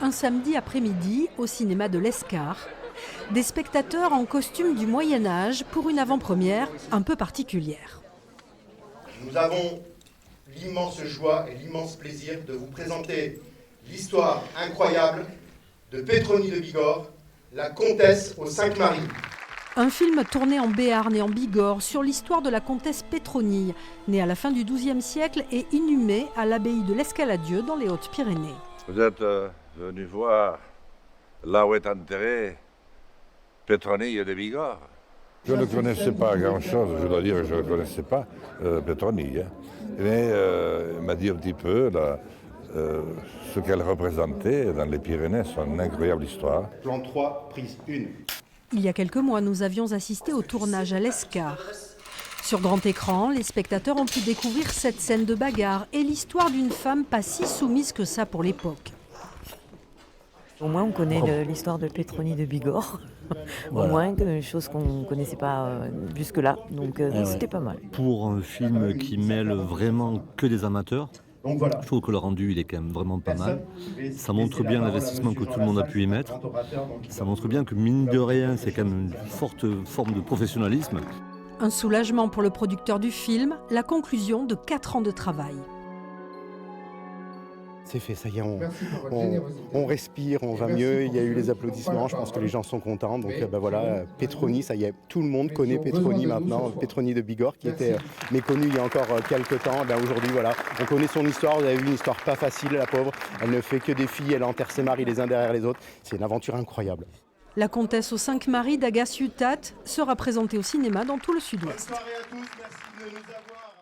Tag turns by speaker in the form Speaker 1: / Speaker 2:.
Speaker 1: un samedi après-midi au cinéma de l'Escar. Des spectateurs en costume du Moyen-Âge pour une avant-première un peu particulière.
Speaker 2: Nous avons l'immense joie et l'immense plaisir de vous présenter l'histoire incroyable de Pétronie de Bigorre, la comtesse aux 5 maris.
Speaker 1: Un film tourné en Béarn et en Bigorre sur l'histoire de la comtesse Pétronille, née à la fin du XIIe siècle et inhumée à l'abbaye de l'Escaladieu dans les Hautes-Pyrénées.
Speaker 3: Vous êtes venu voir là où est enterrée Pétronille de Bigorre.
Speaker 4: Je ne connaissais pas grand-chose, je dois dire que je ne connaissais pas Pétronille. Mais elle m'a dit un petit peu ce qu'elle représentait dans les Pyrénées, son incroyable histoire.
Speaker 2: Plan 3, prise 1.
Speaker 1: Il y a quelques mois, nous avions assisté au tournage à l'Escar. Sur grand écran, les spectateurs ont pu découvrir cette scène de bagarre et l'histoire d'une femme pas si soumise que ça pour l'époque.
Speaker 5: Au moins, on connaît l'histoire de Pétronie de Bigorre. Voilà. Au moins, une chose qu'on ne connaissait pas jusque-là. Donc, c'était pas mal.
Speaker 6: Pour un film qui mêle vraiment que des amateurs, je trouve que le rendu il est quand même vraiment pas mal. Ça montre bien l'investissement que tout le monde a pu y mettre. Ça montre bien que mine de rien, c'est quand même une forte forme de professionnalisme.
Speaker 1: Un soulagement pour le producteur du film, la conclusion de 4 ans de travail.
Speaker 7: C'est fait, ça y est, on respire, on va mieux, il y a eu les applaudissements, je pense que les gens sont contents. Donc voilà, Pétronie, ça y est, tout le monde connaît Pétronie maintenant, Pétronie de Bigorre qui était méconnue il y a encore quelques temps. Aujourd'hui, voilà, on connaît son histoire, vous avez vu une histoire pas facile, la pauvre, elle ne fait que des filles, elle enterre ses maris les uns derrière les autres, c'est une aventure incroyable.
Speaker 1: La comtesse aux 5 maris d'Agas Yutat sera présentée au cinéma dans tout le sud-ouest.
Speaker 2: Bonne soirée à tous, merci de nous avoir...